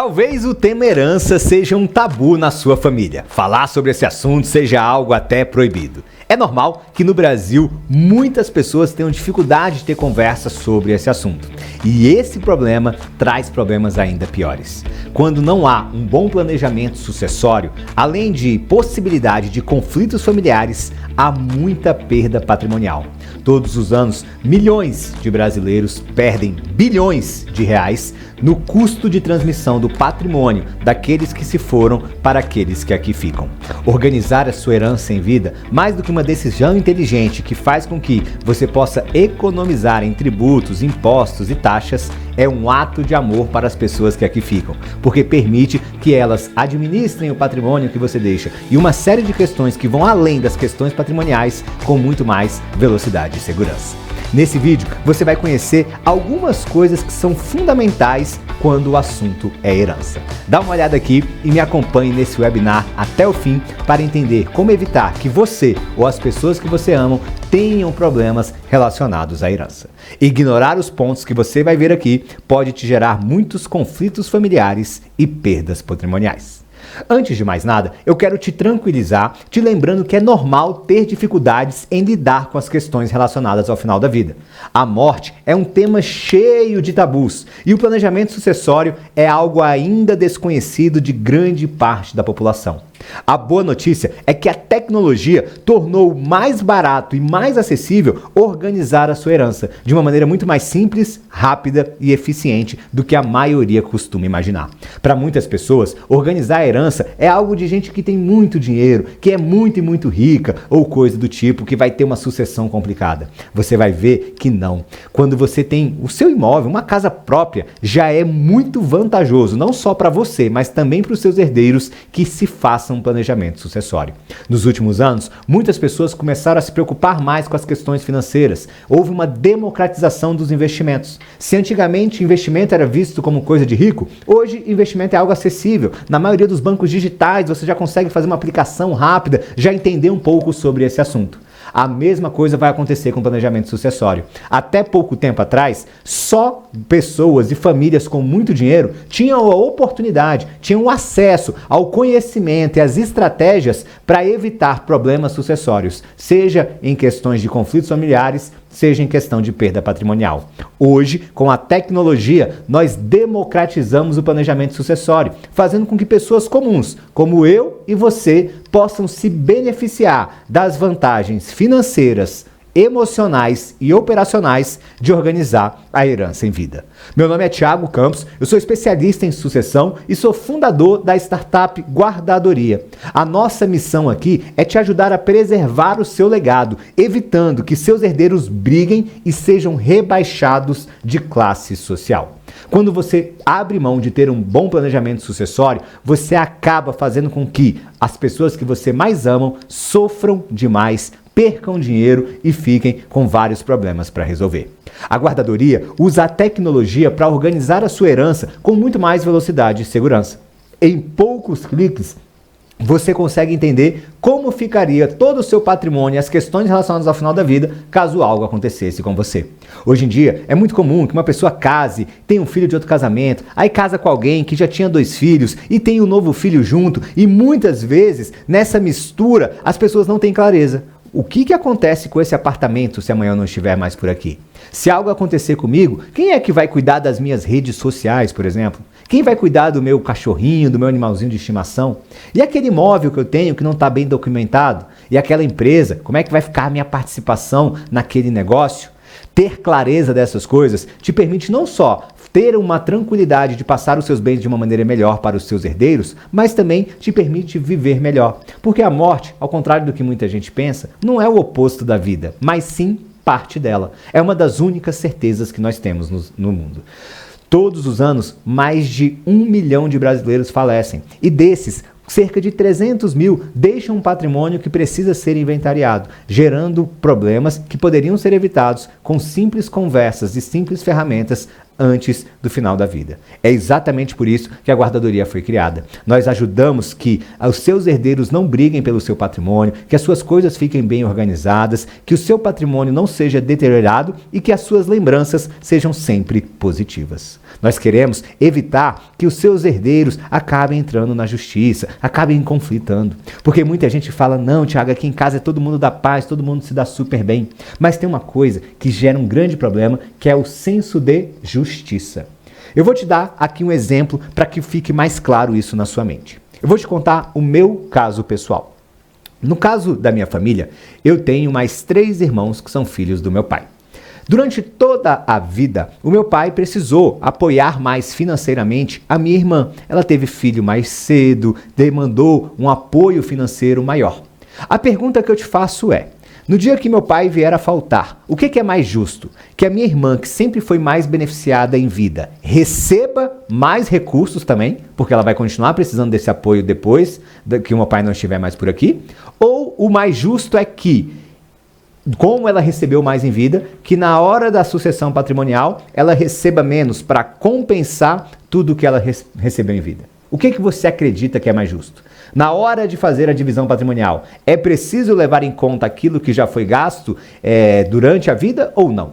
Talvez o tema herança seja um tabu na sua família. Falar sobre esse assunto seja algo até proibido. É normal que no Brasil muitas pessoas tenham dificuldade de ter conversa sobre esse assunto. E esse problema traz problemas ainda piores. Quando não há um bom planejamento sucessório, além de possibilidade de conflitos familiares, há muita perda patrimonial. Todos os anos, milhões de brasileiros perdem bilhões de reais no custo de transmissão do patrimônio daqueles que se foram para aqueles que aqui ficam. Organizar a sua herança em vida, mais do que uma decisão inteligente que faz com que você possa economizar em tributos, impostos e taxas, é um ato de amor para as pessoas que aqui ficam, porque permite que elas administrem o patrimônio que você deixa e uma série de questões que vão além das questões patrimoniais com muito mais velocidade e segurança. Nesse vídeo, você vai conhecer algumas coisas que são fundamentais quando o assunto é herança. Dá uma olhada aqui e me acompanhe nesse webinar até o fim para entender como evitar que você ou as pessoas que você ama tenham problemas relacionados à herança. Ignorar os pontos que você vai ver aqui pode te gerar muitos conflitos familiares e perdas patrimoniais. Antes de mais nada, eu quero te tranquilizar, te lembrando que é normal ter dificuldades em lidar com as questões relacionadas ao final da vida. A morte é um tema cheio de tabus e o planejamento sucessório é algo ainda desconhecido de grande parte da população. A boa notícia é que a tecnologia tornou mais barato e mais acessível organizar a sua herança de uma maneira muito mais simples, rápida e eficiente do que a maioria costuma imaginar. Para muitas pessoas, organizar a herança é algo de gente que tem muito dinheiro, que é muito e muito rica ou coisa do tipo, que vai ter uma sucessão complicada. Você vai ver que não. Quando você tem o seu imóvel, uma casa própria, já é muito vantajoso, não só para você, mas também para os seus herdeiros que se façam um planejamento sucessório. Nos últimos anos, muitas pessoas começaram a se preocupar mais com as questões financeiras. Houve uma democratização dos investimentos. Se antigamente investimento era visto como coisa de rico, hoje investimento é algo acessível. Na maioria dos bancos digitais você já consegue fazer uma aplicação rápida, já entender um pouco sobre esse assunto. A mesma coisa vai acontecer com o planejamento sucessório. Até pouco tempo atrás, só pessoas e famílias com muito dinheiro tinham a oportunidade, tinham acesso ao conhecimento e às estratégias para evitar problemas sucessórios, seja em questões de conflitos familiares, seja em questão de perda patrimonial. Hoje, com a tecnologia, nós democratizamos o planejamento sucessório, fazendo com que pessoas comuns, como eu e você, possam se beneficiar das vantagens financeiras, emocionais e operacionais de organizar a herança em vida. Meu nome é Thiago Campos, eu sou especialista em sucessão e sou fundador da startup Guardadoria. A nossa missão aqui é te ajudar a preservar o seu legado, evitando que seus herdeiros briguem e sejam rebaixados de classe social. Quando você abre mão de ter um bom planejamento sucessório, você acaba fazendo com que as pessoas que você mais amam sofram demais, percam dinheiro e fiquem com vários problemas para resolver. A Guardadoria usa a tecnologia para organizar a sua herança com muito mais velocidade e segurança. Em poucos cliques, você consegue entender como ficaria todo o seu patrimônio e as questões relacionadas ao final da vida caso algo acontecesse com você. Hoje em dia, é muito comum que uma pessoa case, tenha um filho de outro casamento, aí casa com alguém que já tinha 2 filhos e tem um novo filho junto e muitas vezes, nessa mistura, as pessoas não têm clareza. O que acontece com esse apartamento se amanhã eu não estiver mais por aqui? Se algo acontecer comigo, quem é que vai cuidar das minhas redes sociais, por exemplo? Quem vai cuidar do meu cachorrinho, do meu animalzinho de estimação? E aquele imóvel que eu tenho que não está bem documentado? E aquela empresa, como é que vai ficar a minha participação naquele negócio? Ter clareza dessas coisas te permite não só ter uma tranquilidade de passar os seus bens de uma maneira melhor para os seus herdeiros, mas também te permite viver melhor. Porque a morte, ao contrário do que muita gente pensa, não é o oposto da vida, mas sim parte dela. É uma das únicas certezas que nós temos no mundo. Todos os anos, mais de 1 milhão de brasileiros falecem. E desses, cerca de 300 mil deixam um patrimônio que precisa ser inventariado, gerando problemas que poderiam ser evitados com simples conversas e simples ferramentas antes do final da vida. É exatamente por isso que a Guardadoria foi criada. Nós ajudamos que os seus herdeiros não briguem pelo seu patrimônio, que as suas coisas fiquem bem organizadas, que o seu patrimônio não seja deteriorado e que as suas lembranças sejam sempre positivas. Nós queremos evitar que os seus herdeiros acabem entrando na justiça, acabem conflitando. Porque muita gente fala, não, Tiago, aqui em casa é todo mundo da paz, todo mundo se dá super bem. Mas tem uma coisa que gera um grande problema, que é o senso de justiça. Eu vou te dar aqui um exemplo para que fique mais claro isso na sua mente. Eu vou te contar o meu caso pessoal. No caso da minha família, eu tenho mais 3 irmãos que são filhos do meu pai. Durante toda a vida, o meu pai precisou apoiar mais financeiramente a minha irmã. Ela teve filho mais cedo, demandou um apoio financeiro maior. A pergunta que eu te faço é, no dia que meu pai vier a faltar, o que é mais justo? Que a minha irmã, que sempre foi mais beneficiada em vida, receba mais recursos também, porque ela vai continuar precisando desse apoio depois que o meu pai não estiver mais por aqui? Ou o mais justo é que, como ela recebeu mais em vida, que na hora da sucessão patrimonial, ela receba menos para compensar tudo que ela recebeu em vida? O que você acredita que é mais justo? Na hora de fazer a divisão patrimonial, é preciso levar em conta aquilo que já foi gasto durante a vida ou não?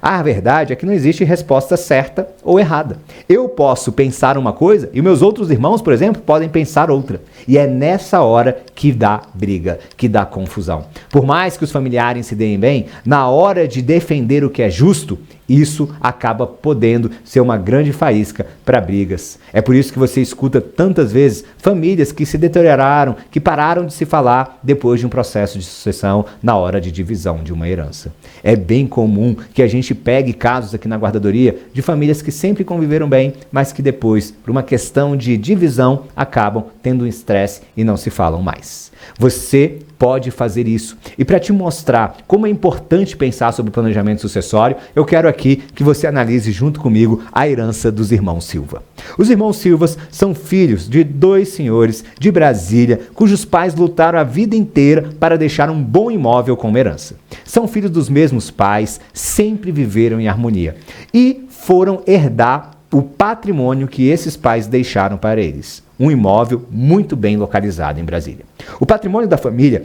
A verdade é que não existe resposta certa ou errada. Eu posso pensar uma coisa e meus outros irmãos, por exemplo, podem pensar outra. E é nessa hora que dá briga, que dá confusão. Por mais que os familiares se deem bem, na hora de defender o que é justo, isso acaba podendo ser uma grande faísca para brigas. É por isso que você escuta tantas vezes famílias que se deterioraram, que pararam de se falar depois de um processo de sucessão na hora de divisão de uma herança. É bem comum que a gente pegue casos aqui na guardadoria de famílias que sempre conviveram bem, mas que depois, por uma questão de divisão, acabam tendo um estresse e não se falam mais. Você pode fazer isso. E para te mostrar como é importante pensar sobre o planejamento sucessório, eu quero aqui que você analise junto comigo a herança dos irmãos Silva. Os irmãos Silvas são filhos de 2 senhores de Brasília, cujos pais lutaram a vida inteira para deixar um bom imóvel como herança. São filhos dos mesmos pais, sempre viveram em harmonia e foram herdar o patrimônio que esses pais deixaram para eles. Um imóvel muito bem localizado em Brasília. O patrimônio da família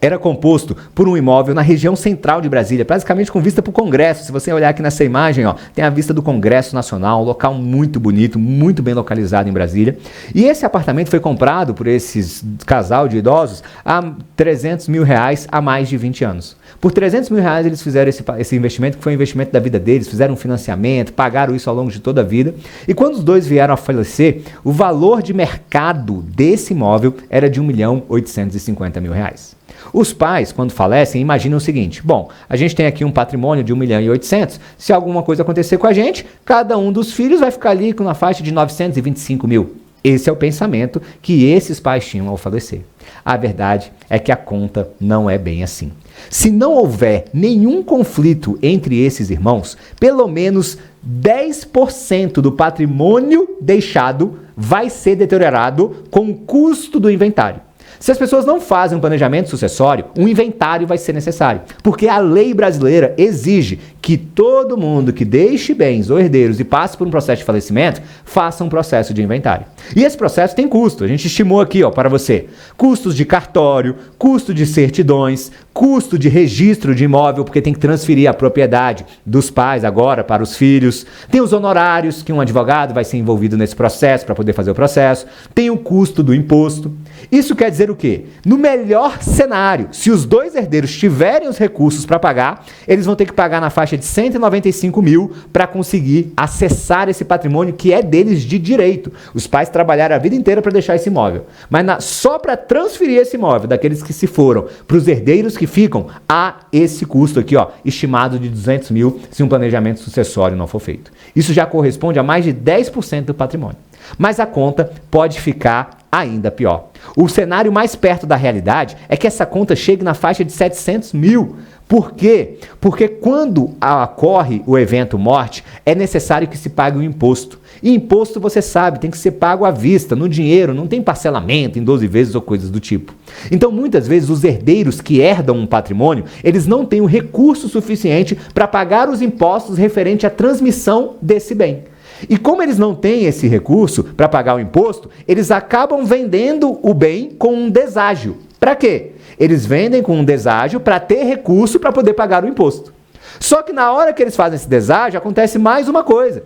era composto por um imóvel na região central de Brasília, basicamente com vista para o Congresso. Se você olhar aqui nessa imagem, tem a vista do Congresso Nacional, um local muito bonito, muito bem localizado em Brasília. E esse apartamento foi comprado por esses casal de idosos a R$300 mil há mais de 20 anos. Por R$300 mil eles fizeram esse investimento, que foi um investimento da vida deles, fizeram um financiamento, pagaram isso ao longo de toda a vida. E quando os dois vieram a falecer, o valor de mercado desse imóvel era de R$1.850.000. Os pais, quando falecem, imaginam o seguinte: bom, a gente tem aqui um patrimônio de R$1.800.000, se alguma coisa acontecer com a gente, cada um dos filhos vai ficar ali com uma faixa de R$925.000. Esse é o pensamento que esses pais tinham ao falecer. A verdade é que a conta não é bem assim. Se não houver nenhum conflito entre esses irmãos, pelo menos 10% do patrimônio deixado vai ser deteriorado com o custo do inventário. Se as pessoas não fazem um planejamento sucessório, um inventário vai ser necessário, porque a lei brasileira exige que todo mundo que deixe bens ou herdeiros e passe por um processo de falecimento, faça um processo de inventário. E esse processo tem custo, a gente estimou aqui para você, custos de cartório, custo de certidões, custo de registro de imóvel, porque tem que transferir a propriedade dos pais agora para os filhos, tem os honorários que um advogado vai ser envolvido nesse processo para poder fazer o processo, tem o custo do imposto. Isso quer dizer o quê? No melhor cenário, se os dois herdeiros tiverem os recursos para pagar, eles vão ter que pagar na faixa de R$195 mil para conseguir acessar esse patrimônio que é deles de direito. Os pais trabalharam a vida inteira para deixar esse imóvel. Mas só para transferir esse imóvel daqueles que se foram para os herdeiros que ficam, há esse custo aqui, estimado de R$200 mil se um planejamento sucessório não for feito. Isso já corresponde a mais de 10% do patrimônio. Mas a conta pode ficar ainda pior. O cenário mais perto da realidade é que essa conta chegue na faixa de R$700 mil. Por quê? Porque quando ocorre o evento morte, é necessário que se pague o imposto. E imposto, você sabe, tem que ser pago à vista, no dinheiro, não tem parcelamento em 12 vezes ou coisas do tipo. Então, muitas vezes, os herdeiros que herdam um patrimônio, eles não têm o recurso suficiente para pagar os impostos referente à transmissão desse bem. E como eles não têm esse recurso para pagar o imposto, eles acabam vendendo o bem com um deságio. Para quê? Eles vendem com um deságio para ter recurso para poder pagar o imposto. Só que na hora que eles fazem esse deságio, acontece mais uma coisa.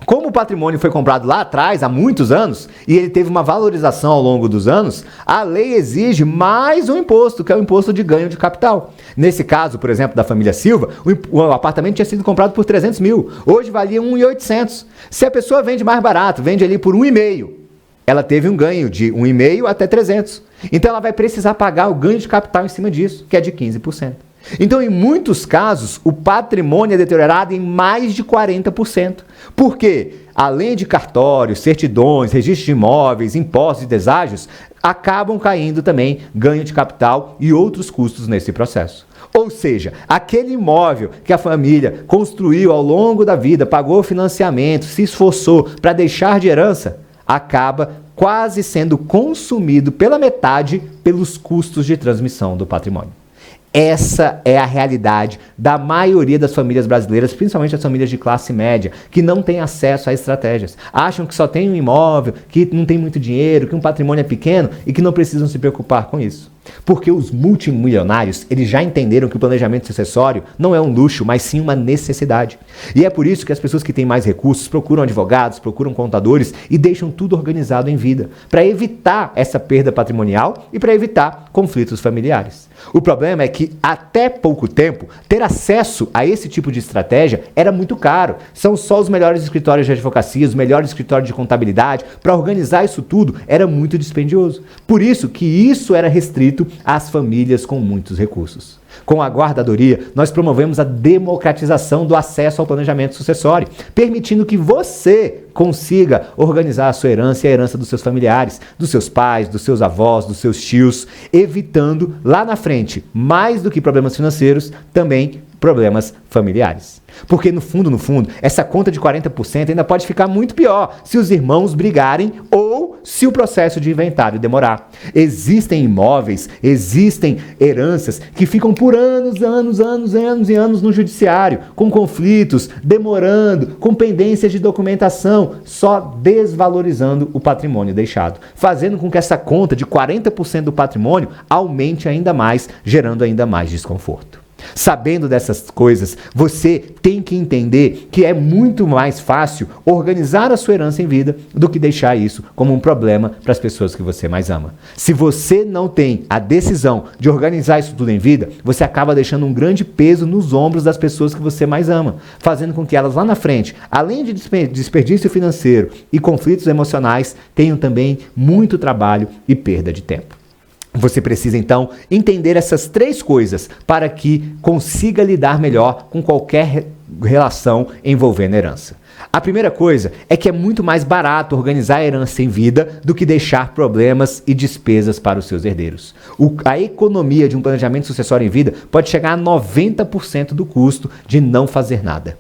Como o patrimônio foi comprado lá atrás, há muitos anos, e ele teve uma valorização ao longo dos anos, a lei exige mais um imposto, que é o imposto de ganho de capital. Nesse caso, por exemplo, da família Silva, o apartamento tinha sido comprado por 300 mil, hoje valia 1.800. Se a pessoa vende mais barato, vende ali por 1,5, ela teve um ganho de 1,5 até 300. Então ela vai precisar pagar o ganho de capital em cima disso, que é de 15%. Então, em muitos casos, o patrimônio é deteriorado em mais de 40%. Por quê? Além de cartórios, certidões, registros de imóveis, impostos e deságios, acabam caindo também ganho de capital e outros custos nesse processo. Ou seja, aquele imóvel que a família construiu ao longo da vida, pagou financiamento, se esforçou para deixar de herança, acaba quase sendo consumido pela metade pelos custos de transmissão do patrimônio. Essa é a realidade da maioria das famílias brasileiras, principalmente as famílias de classe média, que não têm acesso a estratégias. Acham que só tem um imóvel, que não tem muito dinheiro, que um patrimônio é pequeno e que não precisam se preocupar com isso. Porque os multimilionários, eles já entenderam que o planejamento sucessório não é um luxo, mas sim uma necessidade. E é por isso que as pessoas que têm mais recursos procuram advogados, procuram contadores e deixam tudo organizado em vida, para evitar essa perda patrimonial e para evitar conflitos familiares. O problema é que, até pouco tempo, ter acesso a esse tipo de estratégia era muito caro. São só os melhores escritórios de advocacia, os melhores escritórios de contabilidade. Para organizar isso tudo, era muito dispendioso. Por isso que isso era restrito às famílias com muitos recursos. Com a guardadoria, nós promovemos a democratização do acesso ao planejamento sucessório, permitindo que você consiga organizar a sua herança e a herança dos seus familiares, dos seus pais, dos seus avós, dos seus tios, evitando lá na frente, mais do que problemas financeiros, também problemas familiares. Porque no fundo, essa conta de 40% ainda pode ficar muito pior se os irmãos brigarem ou se o processo de inventário demorar. Existem imóveis, existem heranças que ficam por anos e anos no judiciário, com conflitos, demorando, com pendências de documentação, só desvalorizando o patrimônio deixado, fazendo com que essa conta de 40% do patrimônio aumente ainda mais, gerando ainda mais desconforto. Sabendo dessas coisas, você tem que entender que é muito mais fácil organizar a sua herança em vida do que deixar isso como um problema para as pessoas que você mais ama. Se você não tem a decisão de organizar isso tudo em vida, você acaba deixando um grande peso nos ombros das pessoas que você mais ama, fazendo com que elas lá na frente, além de desperdício financeiro e conflitos emocionais, tenham também muito trabalho e perda de tempo. Você precisa, então, entender essas três coisas para que consiga lidar melhor com qualquer relação envolvendo herança. A primeira coisa é que é muito mais barato organizar a herança em vida do que deixar problemas e despesas para os seus herdeiros. A economia de um planejamento sucessório em vida pode chegar a 90% do custo de não fazer nada.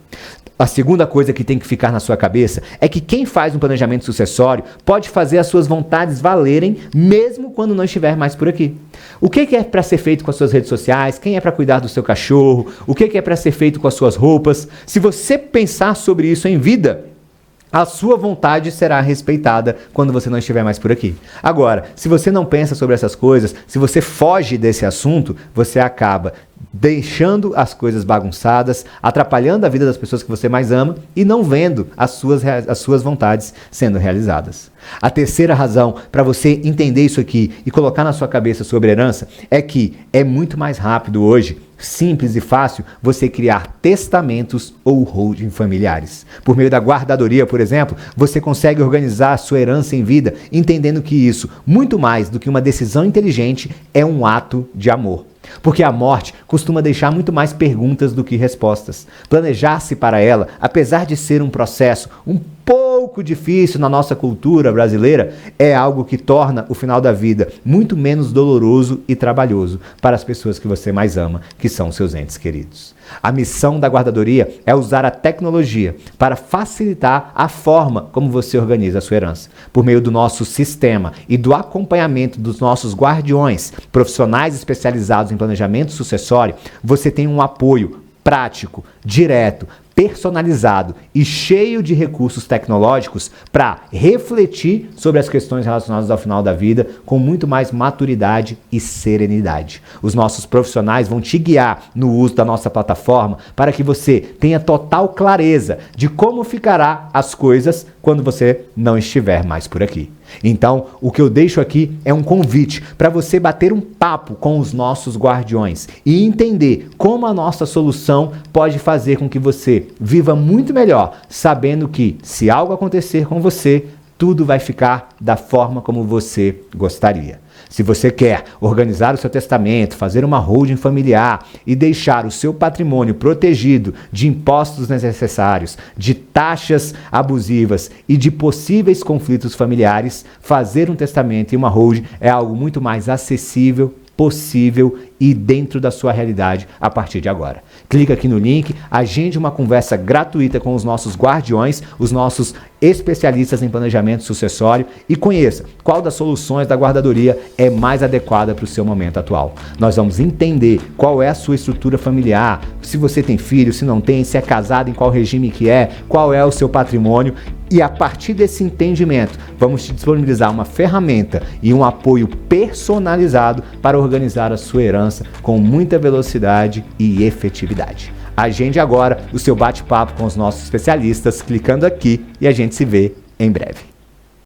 A segunda coisa que tem que ficar na sua cabeça é que quem faz um planejamento sucessório pode fazer as suas vontades valerem mesmo quando não estiver mais por aqui. O que é para ser feito com as suas redes sociais? Quem é para cuidar do seu cachorro? O que é para ser feito com as suas roupas? Se você pensar sobre isso em vida, a sua vontade será respeitada quando você não estiver mais por aqui. Agora, se você não pensa sobre essas coisas, se você foge desse assunto, você acaba deixando as coisas bagunçadas, atrapalhando a vida das pessoas que você mais ama e não vendo as suas vontades sendo realizadas. A terceira razão para você entender isso aqui e colocar na sua cabeça sobre herança é que é muito mais rápido hoje, simples e fácil, você criar testamentos ou holding familiares. Por meio da guardadoria, por exemplo, você consegue organizar a sua herança em vida, entendendo que isso, muito mais do que uma decisão inteligente, é um ato de amor. Porque a morte costuma deixar muito mais perguntas do que respostas. Planejar-se para ela, apesar de ser um processo um pouco difícil na nossa cultura brasileira, é algo que torna o final da vida muito menos doloroso e trabalhoso para as pessoas que você mais ama, que são seus entes queridos. A missão da guardadoria é usar a tecnologia para facilitar a forma como você organiza a sua herança. Por meio do nosso sistema e do acompanhamento dos nossos guardiões, profissionais especializados em planejamento sucessório, você tem um apoio prático, direto, personalizado e cheio de recursos tecnológicos para refletir sobre as questões relacionadas ao final da vida com muito mais maturidade e serenidade. Os nossos profissionais vão te guiar no uso da nossa plataforma para que você tenha total clareza de como ficará as coisas quando você não estiver mais por aqui. Então, o que eu deixo aqui é um convite para você bater um papo com os nossos guardiões e entender como a nossa solução pode fazer com que você viva muito melhor, sabendo que se algo acontecer com você, tudo vai ficar da forma como você gostaria. Se você quer organizar o seu testamento, fazer uma holding familiar e deixar o seu patrimônio protegido de impostos desnecessários, de taxas abusivas e de possíveis conflitos familiares, fazer um testamento e uma holding é algo muito mais acessível, possível e dentro da sua realidade a partir de agora. Clica aqui no link, agende uma conversa gratuita com os nossos guardiões, os nossos especialistas em planejamento sucessório e conheça qual das soluções da guardadoria é mais adequada para o seu momento atual. Nós vamos entender qual é a sua estrutura familiar, se você tem filho, se não tem, se é casado, em qual regime que é, qual é o seu patrimônio. E a partir desse entendimento, vamos te disponibilizar uma ferramenta e um apoio personalizado para organizar a sua herança com muita velocidade e efetividade. Agende agora o seu bate-papo com os nossos especialistas clicando aqui e a gente se vê em breve.